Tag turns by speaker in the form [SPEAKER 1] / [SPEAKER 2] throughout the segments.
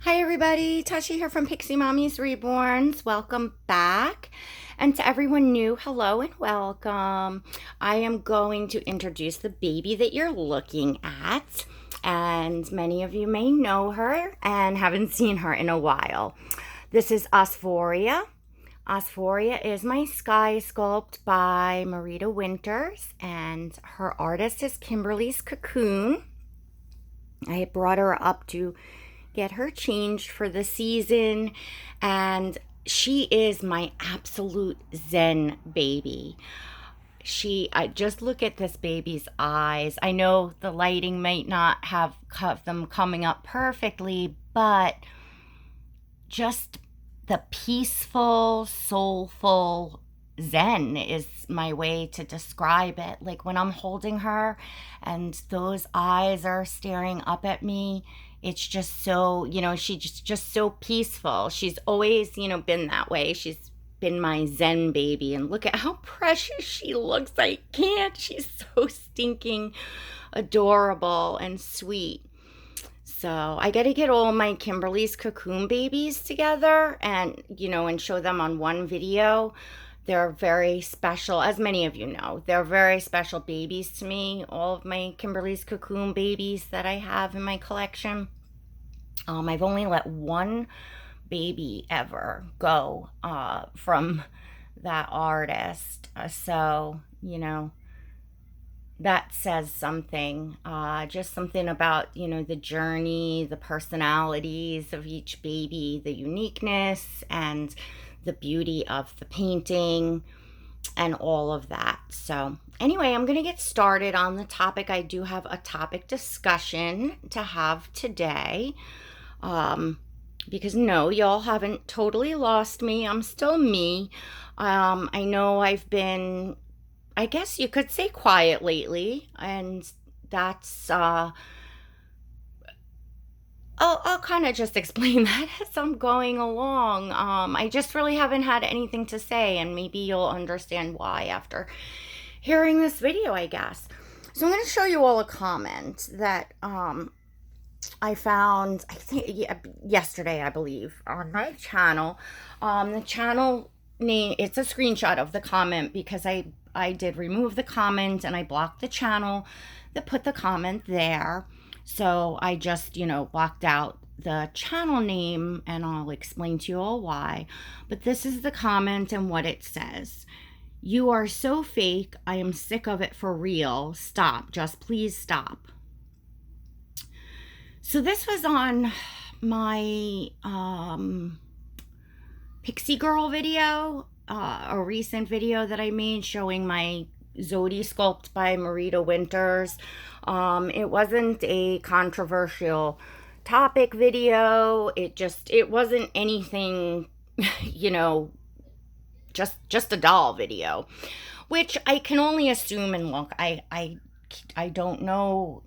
[SPEAKER 1] Hi everybody, Tasha here from Pixie Mommy's Reborns. Welcome back. And to everyone new, hello and welcome. I am going to introduce the baby that you're looking at. And many of you may know her and haven't seen her in a while. This is Asvoria. Asvoria is my Skye sculpt by Marita Winters, and her artist is Kymberlee's Cocoon. I brought her up to get her changed for the season, and she is my absolute zen baby. I just look at this baby's eyes. I know the lighting might not have them coming up perfectly, but just the peaceful, soulful zen is my way to describe it. Like when I'm holding her and those eyes are staring up at me, it's just so, she's just so peaceful. She's always, been that way. She's been my zen baby, and look at how precious she looks. I can't. She's so stinking adorable and sweet. So I got to get all my Kymberlee's Cocoon babies together and show them on one video. They're very special, as many of you know. They're very special babies to me, all of my Kymberlee's Cocoon babies that I have in my collection. I've only let one baby ever go from that artist. That says something. Just something about, the journey, the personalities of each baby, the uniqueness, and the beauty of the painting and all of that. So anyway, I'm going to get started on the topic. I do have a topic discussion to have today. Because no, y'all haven't totally lost me. I'm still me. I know I've been, I guess you could say, quiet lately, and that's I'll kind of just explain that as I'm going along. I just really haven't had anything to say, and maybe you'll understand why after hearing this video, I guess. So I'm going to show you all a comment that I found, I think, yesterday, I believe, on my channel. The channel name, it's a screenshot of the comment because I did remove the comment and I blocked the channel that put the comment there. So I just, blocked out the channel name, and I'll explain to you all why. But this is the comment and what it says. "You are so fake. I am sick of it for real. Stop. Just please stop." So this was on my Pixie Girl video, a recent video that I made showing my Zodi sculpt by Marita Winters. It wasn't a controversial topic video. It wasn't anything, just a doll video, which I can only assume. And look, I don't know,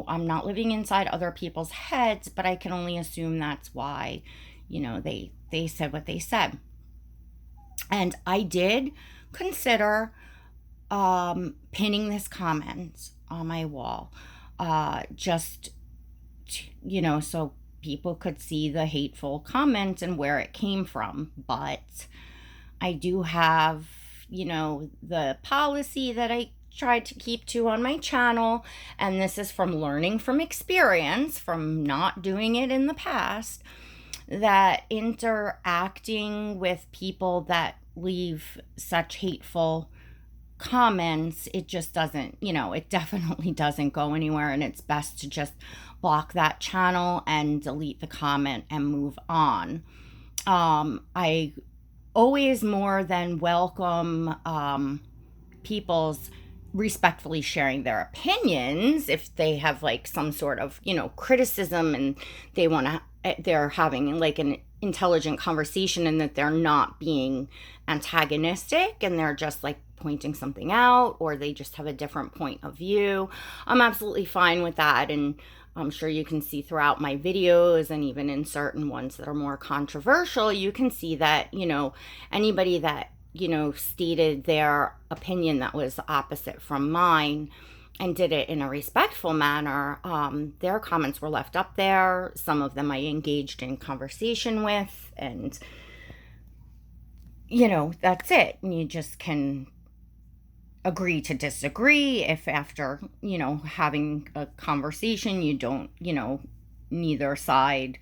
[SPEAKER 1] I'm not living inside other people's heads, but I can only assume that's why, they said what they said. And I did consider pinning this comment on my wall, so people could see the hateful comment and where it came from. But I do have, the policy that I tried to keep to on my channel, and this is from learning from experience, from not doing it in the past, that interacting with people that leave such hateful comments, it just doesn't, it definitely doesn't go anywhere, and it's best to just block that channel and delete the comment and move on. I always more than welcome people's respectfully sharing their opinions if they have like some sort of criticism, and they're having like an intelligent conversation, and that they're not being antagonistic, and they're just like pointing something out, or they just have a different point of view. I'm absolutely fine with that, and I'm sure you can see throughout my videos, and even in certain ones that are more controversial, you can see that anybody that stated their opinion that was opposite from mine, and did it in a respectful manner. Their comments were left up there. Some of them I engaged in conversation with, and that's it. And you just can agree to disagree if after, having a conversation, you don't, neither side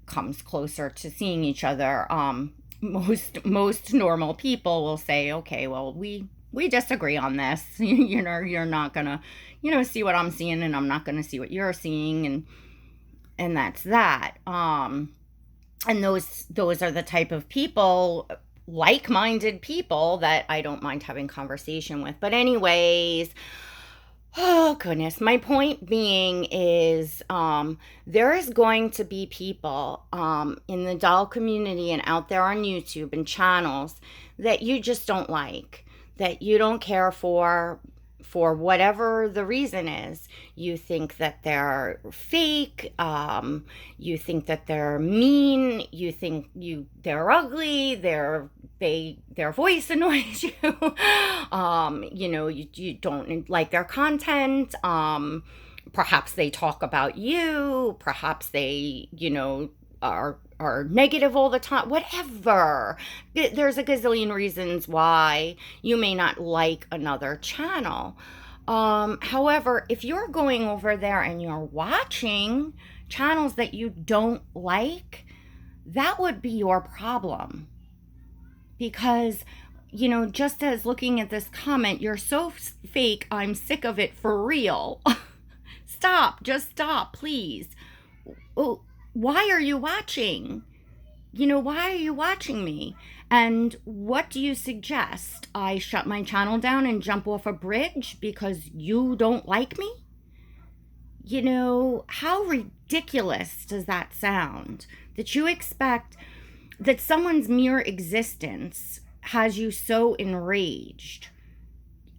[SPEAKER 1] comes closer to seeing each other. Most normal people will say, okay, well, we disagree on this. You're not gonna, see what I'm seeing, and I'm not gonna see what you're seeing, and that's that. And those are the type of people, like-minded people, that I don't mind having conversation with. But anyways, oh goodness, my point being is there is going to be people in the doll community and out there on YouTube and channels that you just don't like, that you don't care for whatever the reason is. You think that they're fake, you think that they're mean, you think they're ugly, their voice annoys you, you don't like their content, perhaps they talk about you, perhaps they, are negative all the time, whatever. There's a gazillion reasons why you may not like another channel. However, if you're going over there and you're watching channels that you don't like, that would be your problem. Because, just as looking at this comment, you're so fake, I'm sick of it, for real. Just stop, please. Oh, why are you watching? Why are you watching me? And what do you suggest? I shut my channel down and jump off a bridge because you don't like me? How ridiculous does that sound? That you expect that someone's mere existence has you so enraged.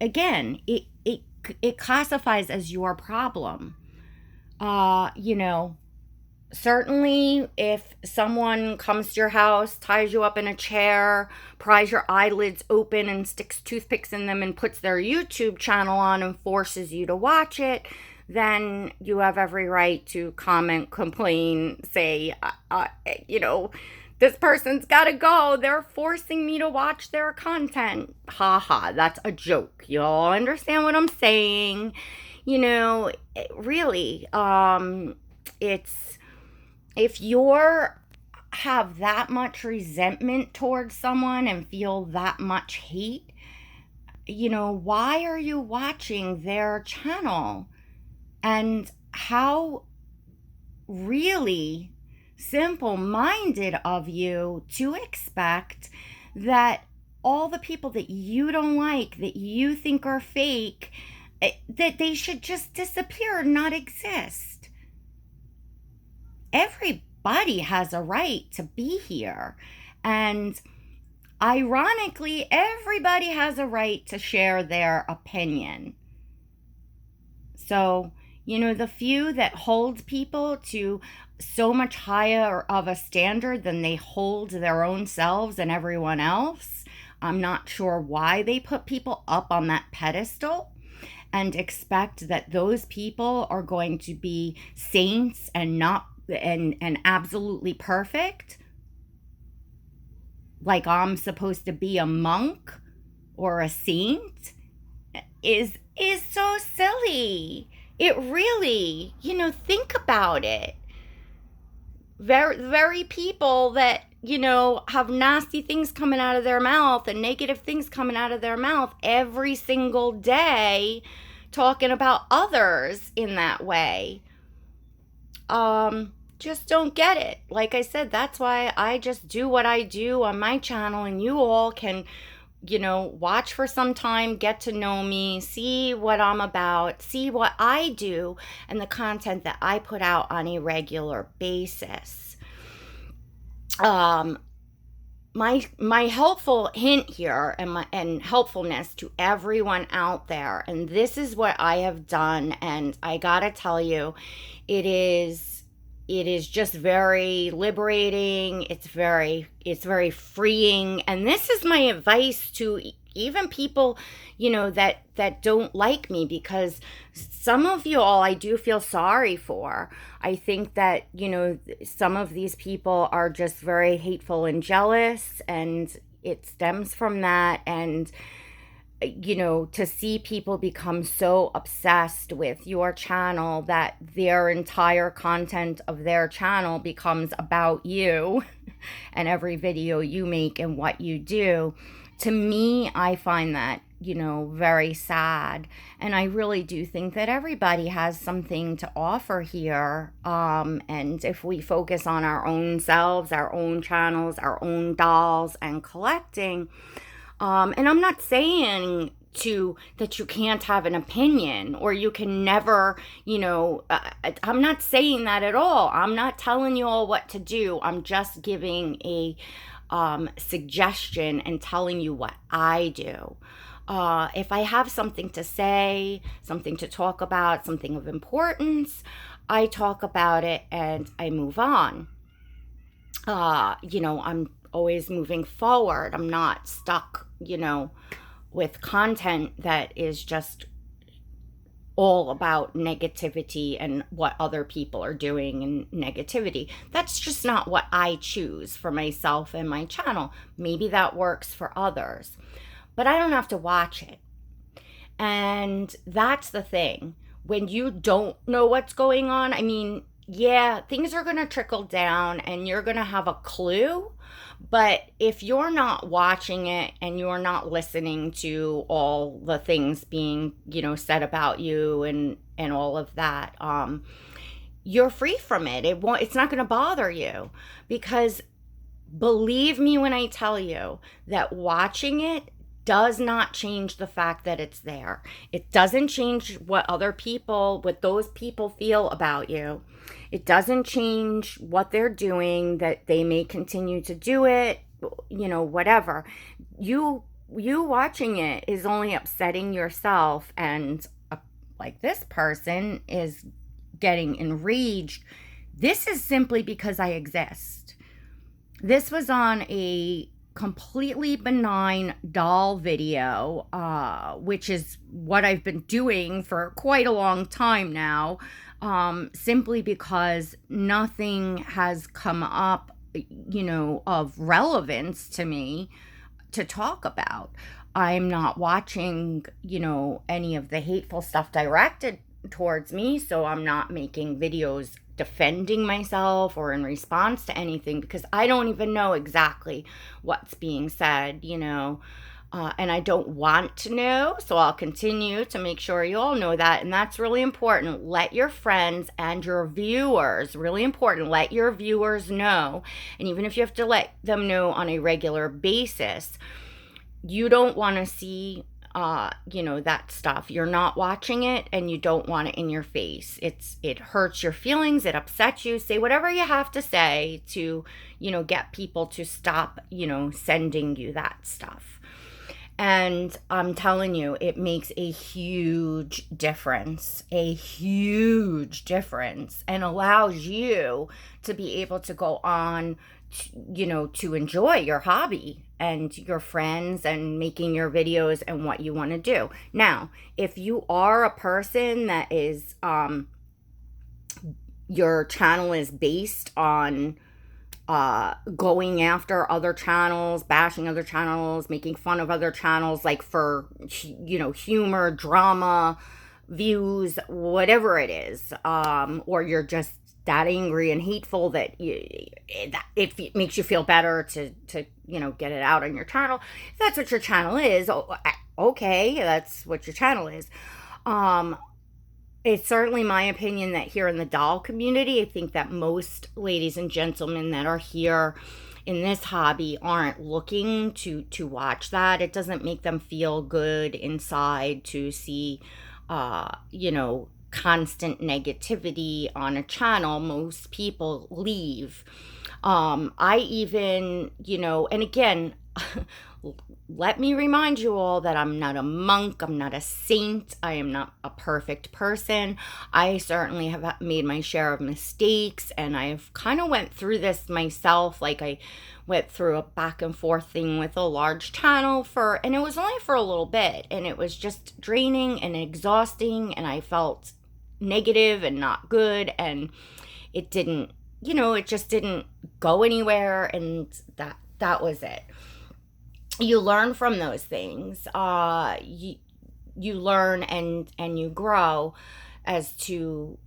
[SPEAKER 1] Again, it classifies as your problem. Certainly, if someone comes to your house, ties you up in a chair, pries your eyelids open and sticks toothpicks in them and puts their YouTube channel on and forces you to watch it, then you have every right to comment, complain, say, this person's gotta go. They're forcing me to watch their content. Ha ha, that's a joke. You all understand what I'm saying? Really, it's... If you're have that much resentment towards someone and feel that much hate, why are you watching their channel? And how really simple-minded of you to expect that all the people that you don't like, that you think are fake, that they should just disappear and not exist. Everybody has a right to be here. And ironically, everybody has a right to share their opinion. So, the few that hold people to so much higher of a standard than they hold their own selves and everyone else, I'm not sure why they put people up on that pedestal and expect that those people are going to be saints and not and absolutely perfect, like I'm supposed to be a monk or a saint, is so silly. It really, think about it. Very people that, have nasty things coming out of their mouth and negative things coming out of their mouth every single day, talking about others in that way. Just don't get it. Like I said, that's why I just do what I do on my channel, and you all can, watch for some time, get to know me, see what I'm about, see what I do, and the content that I put out on a regular basis. My helpful hint here and helpfulness to everyone out there, and this is what I have done, and I gotta tell you, it is just very liberating. It's very freeing. And this is my advice to, even people, that don't like me, because some of you all I do feel sorry for. I think that, some of these people are just very hateful and jealous, and it stems from that. And to see people become so obsessed with your channel that their entire content of their channel becomes about you and every video you make and what you do. To me, I find that, very sad. And I really do think that everybody has something to offer here. And if we focus on our own selves, our own channels, our own dolls and collecting, and I'm not saying that you can't have an opinion or you can never, I'm not saying that at all. I'm not telling you all what to do. I'm just giving a suggestion and telling you what I do. If I have something to say, something to talk about, something of importance, I talk about it and I move on. I'm always moving forward. I'm not stuck, with content that is just all about negativity and what other people are doing and negativity. That's just not what I choose for myself and my channel. Maybe that works for others, but I don't have to watch it. And that's the thing. When you don't know what's going on, yeah, things are going to trickle down and you're going to have a clue. But if you're not watching it and you're not listening to all the things being, said about you and all of that, you're free from it. It's not going to bother you, because believe me when I tell you that watching it does not change the fact that it's there. It doesn't change what those people feel about you. It doesn't change what they're doing, that they may continue to do it, whatever. You watching it is only upsetting yourself, and like this person is getting enraged. This is simply because I exist. This was on a completely benign doll video, which is what I've been doing for quite a long time now, simply because nothing has come up, of relevance to me to talk about. I'm not watching, any of the hateful stuff directed towards me, so I'm not making videos defending myself or in response to anything, because I don't even know exactly what's being said, and I don't want to know, so I'll continue to make sure you all know that. And that's really important. Let your friends and your viewers, really important, let your viewers know. And even if you have to let them know on a regular basis, you don't want to see that stuff. You're not watching it and you don't want it in your face. It hurts your feelings. It upsets you. Say whatever you have to say to, get people to stop, sending you that stuff. And I'm telling you, it makes a huge difference, and allows you to be able to go on, to enjoy your hobby and your friends and making your videos and what you want to do. Now, if you are a person that is, your channel is based on going after other channels, bashing other channels, making fun of other channels, like for, humor, drama, views, whatever it is, or you're just that angry and hateful that if it makes you feel better to get it out on your channel, if that's what your channel is, okay, that's what your channel is. It's certainly my opinion that here in the doll community, I think that most ladies and gentlemen that are here in this hobby aren't looking to watch that. It doesn't make them feel good inside to see, constant negativity on a channel. Most people leave. I even, and again, let me remind you all that I'm not a monk. I'm not a saint. I am not a perfect person. I certainly have made my share of mistakes, and I've kind of went through this myself. Like, I went through a back and forth thing with a large channel and it was only for a little bit, and it was just draining and exhausting, and I felt negative and not good, and it didn't, it just didn't go anywhere, and that was it. You learn from those things. You learn and you grow as to,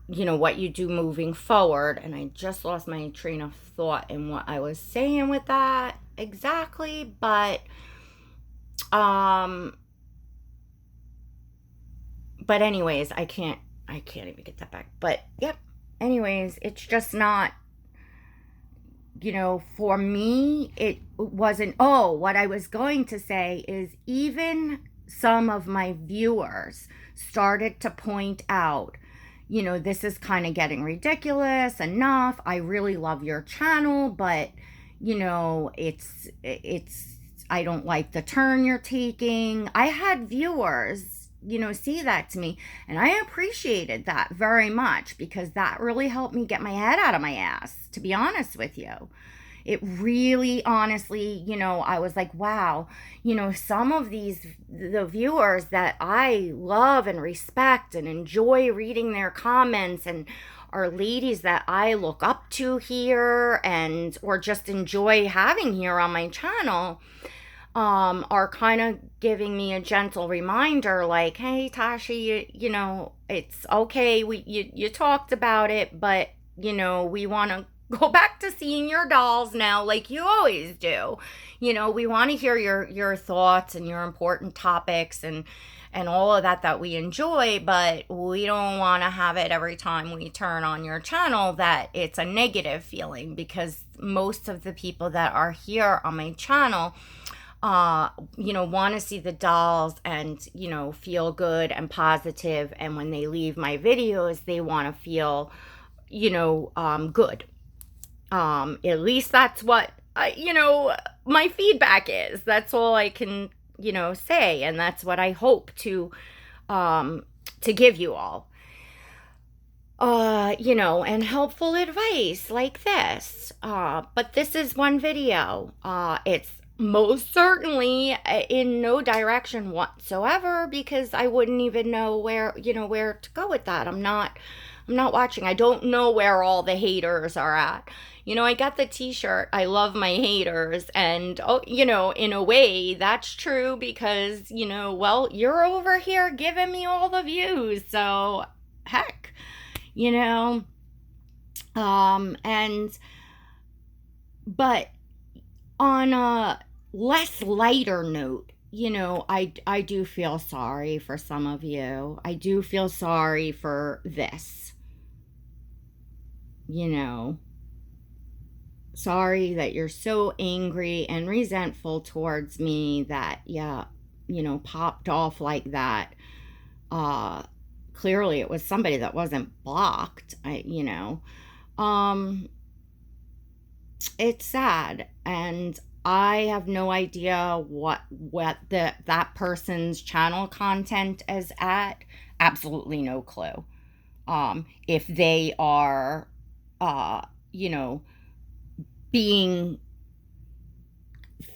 [SPEAKER 1] what you do moving forward. And I just lost my train of thought in what I was saying with that exactly. But anyways, I can't even get that back. But yep. Anyways, it's just not, for me, it wasn't. Oh, what I was going to say is, even some of my viewers started to point out, this is kind of getting ridiculous. Enough. I really love your channel, but, it's, I don't like the turn you're taking. I had viewers, see that to me, and I appreciated that very much, because that really helped me get my head out of my ass, to be honest with you. It really, honestly, I was like, wow, some of the viewers that I love and respect and enjoy reading their comments, and are ladies that I look up to here, or just enjoy having here on my channel, are kind of giving me a gentle reminder, like, hey, Tasha, it's okay. You talked about it, but, we want to go back to seeing your dolls now, like you always do. We want to hear your thoughts and your important topics and all of that we enjoy, but we don't want to have it every time we turn on your channel that it's a negative feeling, because most of the people that are here on my channel want to see the dolls and, feel good and positive. And when they leave my videos, they want to feel, good. At least that's what, my feedback is. That's all I can, say. And that's what I hope to give you all. And helpful advice like this. But this is one video. It's most certainly in no direction whatsoever, because I wouldn't even know where to go with that. I'm not watching. I don't know where all the haters are at. I got the t-shirt, I love my haters, and in a way that's true, because well, you're over here giving me all the views, so heck, but on a less lighter note, I do feel sorry for some of you. I do feel sorry for this. Sorry that you're so angry and resentful towards me that, popped off like that. Clearly it was somebody that wasn't blocked. It's sad, and I have no idea what that person's channel content is at. Absolutely no clue. If they are, being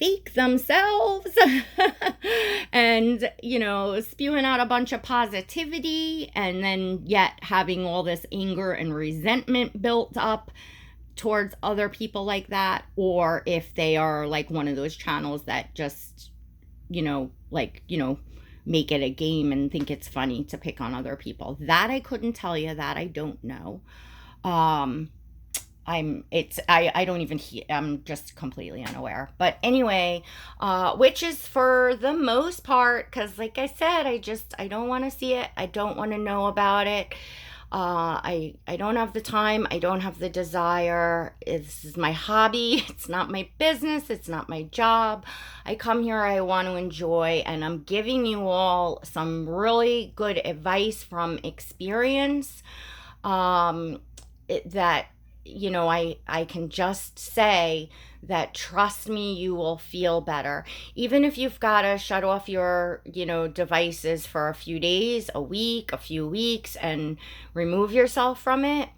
[SPEAKER 1] fake themselves and, spewing out a bunch of positivity, and then yet having all this anger and resentment built up towards other people like that, or if they are like one of those channels that just, make it a game and think it's funny to pick on other people. That I couldn't tell you. That I don't know. I'm just completely unaware. But anyway, which is for the most part, because like I said, I don't want to see it. I don't want to know about it. I don't have the time. I don't have the desire. This is my hobby. It's not my business. It's not my job. I come here, I want to enjoy, and I'm giving you all some really good advice from experience, that I can just say that trust me, you will feel better. Even if you've got to shut off your, devices for a few days, a week, a few weeks, and remove yourself from it,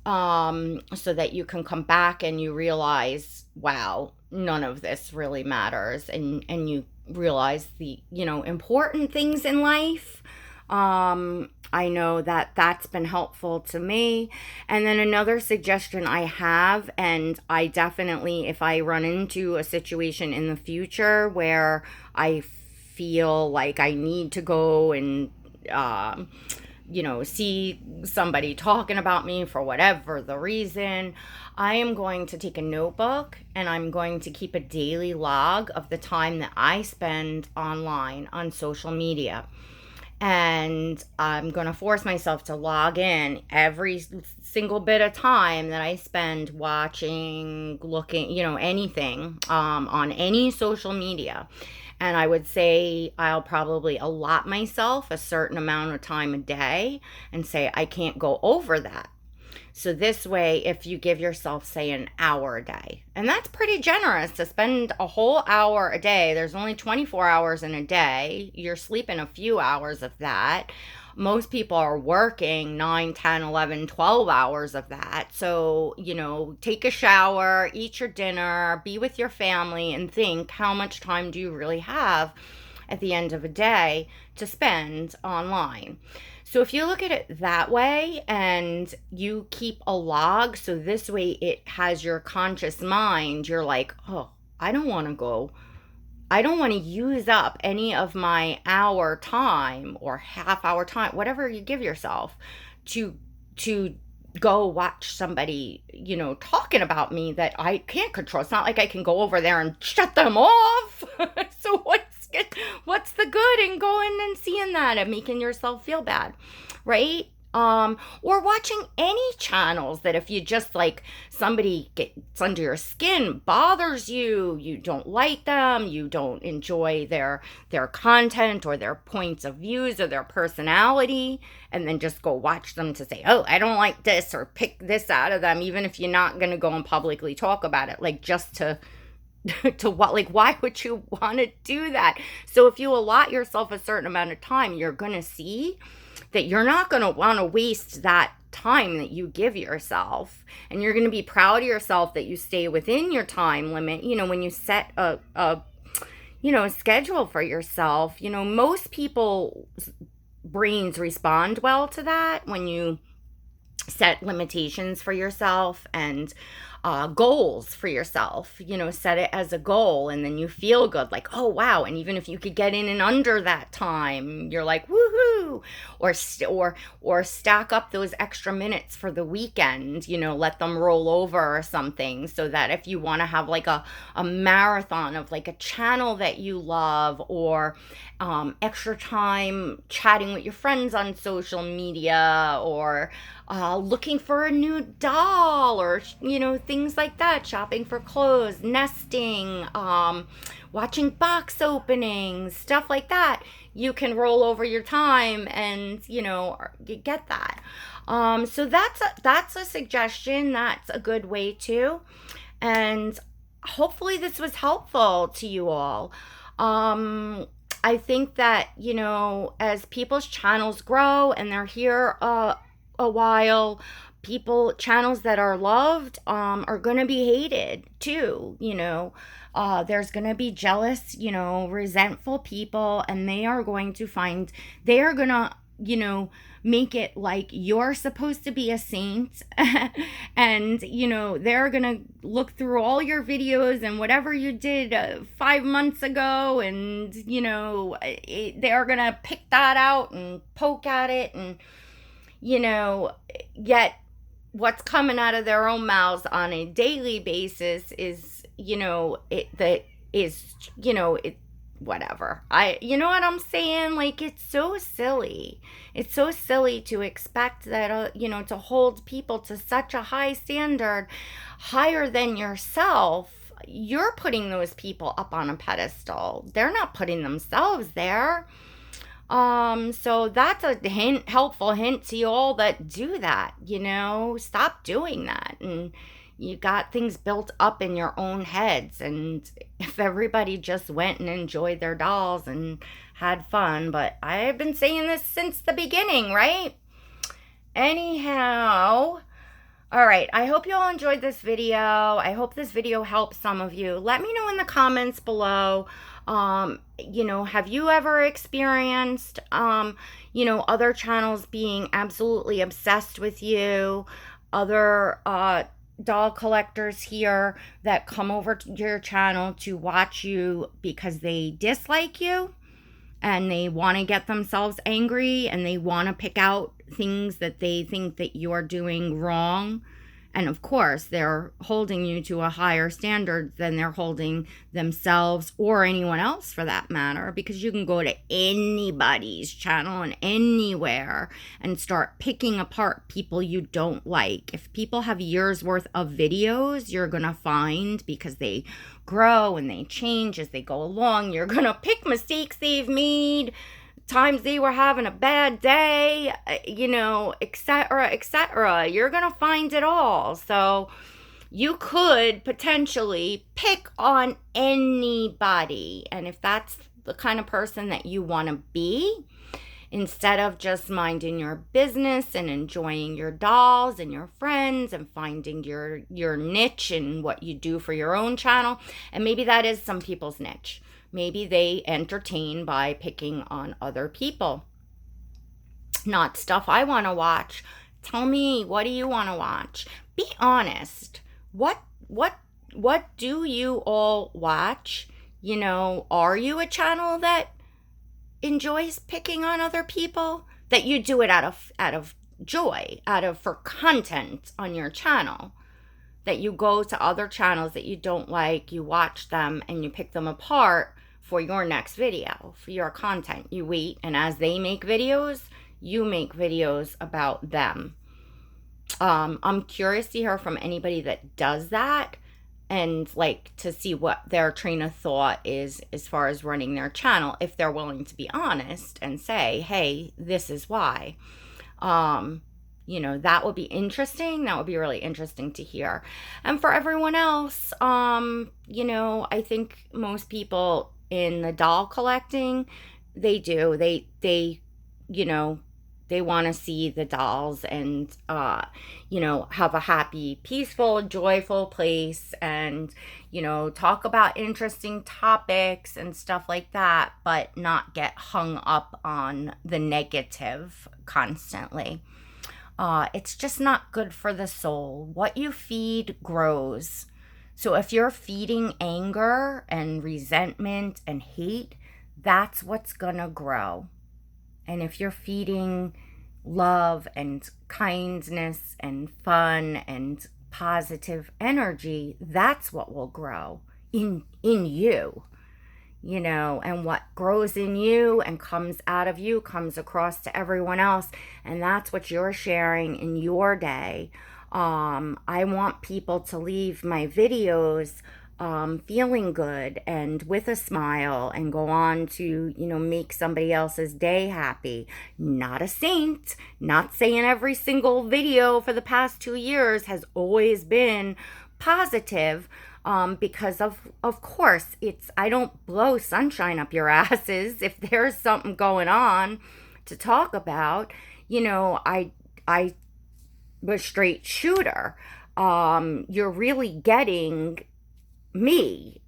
[SPEAKER 1] so that you can come back and you realize, wow, none of this really matters. And you realize the, important things in life. I know that that's been helpful to me. And then another suggestion I have, and I definitely, if I run into a situation in the future where I feel like I need to go and, see somebody talking about me for whatever the reason, I am going to take a notebook and I'm going to keep a daily log of the time that I spend online on social media. And I'm going to force myself to log in every single bit of time that I spend watching, looking, anything on any social media. And I would say I'll probably allot myself a certain amount of time a day and say I can't go over that. So this way, if you give yourself, say, an hour a day, and that's pretty generous to spend a whole hour a day. There's only 24 hours in a day. You're sleeping a few hours of that. Most people are working 9, 10, 11, 12 hours of that. So, take a shower, eat your dinner, be with your family, and think, how much time do you really have at the end of a day to spend online? So if you look at it that way and you keep a log, so this way it has your conscious mind, you're like, oh, I don't want to use up any of my hour time or half hour time, whatever you give yourself, to go watch somebody, talking about me that I can't control. It's not like I can go over there and shut them off. So what's the good in going and seeing that and making yourself feel bad, right? Or watching any channels that if you just like somebody gets under your skin, bothers you, you don't like them, you don't enjoy their content or their points of views or their personality, and then just go watch them to say, oh, I don't like this, or pick this out of them, even if you're not going to go and publicly talk about it, like just to what, like, why would you want to do that? So if you allot yourself a certain amount of time, you're going to see that you're not going to want to waste that time that you give yourself. And you're going to be proud of yourself that you stay within your time limit. When you set a schedule for yourself, most people's brains respond well to that when you set limitations for yourself and goals for yourself. Set it as a goal, and then you feel good, like, oh wow. And even if you could get in and under that time, you're like, woohoo. Or stack up those extra minutes for the weekend, let them roll over or something, so that if you want to have like a marathon of like a channel that you love, or extra time chatting with your friends on social media, or looking for a new doll, or things like that, shopping for clothes, nesting, watching box openings, stuff like that, you can roll over your time and get that. So that's a suggestion. That's a good way too. And hopefully this was helpful to you all. I think that as people's channels grow and they're here a while, channels that are loved are going to be hated too. There's going to be jealous, resentful people, and they are going to make it like you're supposed to be a saint. And they're going to look through all your videos and whatever you did 5 months ago, and they're going to pick that out and poke at it, and yet what's coming out of their own mouths on a daily basis is, whatever. You know what I'm saying? Like, it's so silly. It's so silly to expect that, to hold people to such a high standard, higher than yourself. You're putting those people up on a pedestal. They're not putting themselves there. So that's a helpful hint to you all that do that, stop doing that. And you got things built up in your own heads. And if everybody just went and enjoyed their dolls and had fun, but I've been saying this since the beginning, right? Anyhow, all right, I hope you all enjoyed this video. I hope this video helps some of you. Let me know in the comments below, have you ever experienced, other channels being absolutely obsessed with you, other doll collectors here that come over to your channel to watch you because they dislike you and they want to get themselves angry and they want to pick out things that they think that you're doing wrong. And of course, they're holding you to a higher standard than they're holding themselves or anyone else for that matter, because you can go to anybody's channel and anywhere and start picking apart people you don't like. If people have years worth of videos, you're going to find, because they grow and they change as they go along, you're going to pick mistakes they've made, times they were having a bad day, etc., etc. You're going to find it all. So you could potentially pick on anybody. And if that's the kind of person that you want to be, instead of just minding your business and enjoying your dolls and your friends and finding your niche and what you do for your own channel, and maybe that is some people's niche. Maybe they entertain by picking on other people. Not stuff I want to watch. Tell me, what do you want to watch? Be honest. What do you all watch? Are you a channel that enjoys picking on other people? That you do it out of joy, for content on your channel? That you go to other channels that you don't like, you watch them, and you pick them apart for your next video, for your content. You wait, and as they make videos, you make videos about them. I'm curious to hear from anybody that does that, and to see what their train of thought is as far as running their channel, if they're willing to be honest and say, hey, this is why. That would be interesting. That would be really interesting to hear. And for everyone else, I think most people in the doll collecting, they want to see the dolls and, have a happy, peaceful, joyful place and, talk about interesting topics and stuff like that, but not get hung up on the negative constantly. It's just not good for the soul. What you feed grows. So if you're feeding anger and resentment and hate, that's what's gonna grow. And if you're feeding love and kindness and fun and positive energy, that's what will grow in you. And what grows in you and comes out of you comes across to everyone else. And that's what you're sharing in your day. I want people to leave my videos feeling good and with a smile and go on to, make somebody else's day happy. Not a saint. Not saying every single video for the past 2 years has always been positive. Because of course I don't blow sunshine up your asses. If there's something going on to talk about, I was straight shooter. You're really getting me.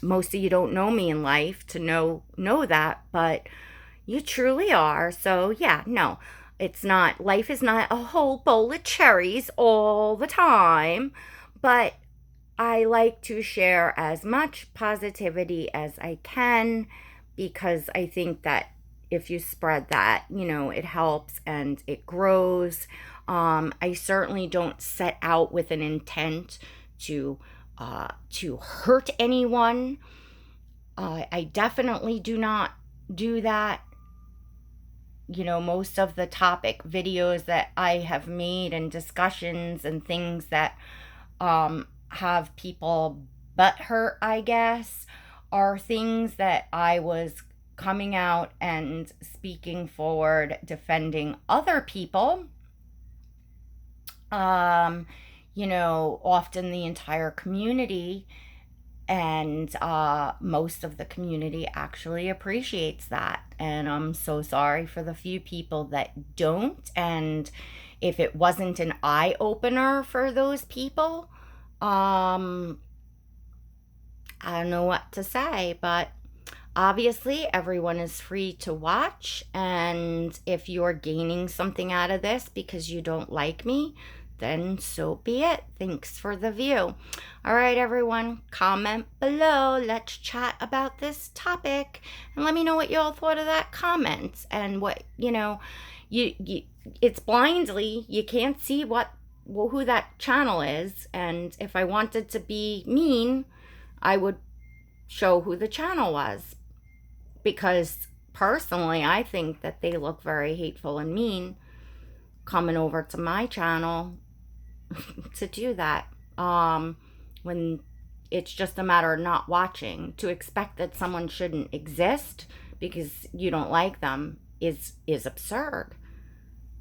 [SPEAKER 1] Most of you don't know me in life to know that, but you truly are. So yeah, no. It's not, life is not a whole bowl of cherries all the time, but I like to share as much positivity as I can, because I think that if you spread that, it helps and it grows. I certainly don't set out with an intent to hurt anyone. I definitely do not do that. Most of the topic videos that I have made and discussions and things that have people butthurt, I guess, are things that I was coming out and speaking forward, defending other people. Often the entire community, and most of the community actually appreciates that. And I'm so sorry for the few people that don't. And if it wasn't an eye-opener for those people, I don't know what to say, but obviously everyone is free to watch. And if you're gaining something out of this because you don't like me, then so be it. Thanks for the view. All right, everyone, comment below. Let's chat about this topic, and let me know what you all thought of that comment. And what, it's blindly, you can't see who that channel is. And if I wanted to be mean, I would show who the channel was, because personally I think that they look very hateful and mean coming over to my channel to do that, when it's just a matter of not watching. To expect that someone shouldn't exist because you don't like them is absurd.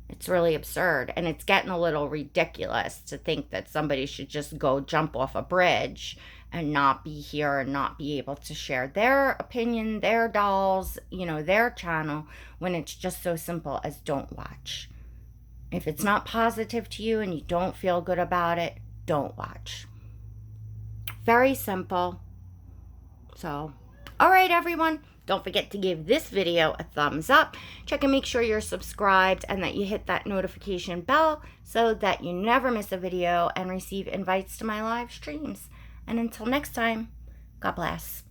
[SPEAKER 1] It's really absurd. And it's getting a little ridiculous to think that somebody should just go jump off a bridge and not be here and not be able to share their opinion, their dolls, their channel, when it's just so simple as don't watch. If it's not positive to you and you don't feel good about it, don't watch. Very simple. So, all right, everyone. Don't forget to give this video a thumbs up. Check and make sure you're subscribed and that you hit that notification bell so that you never miss a video and receive invites to my live streams. And until next time, God bless.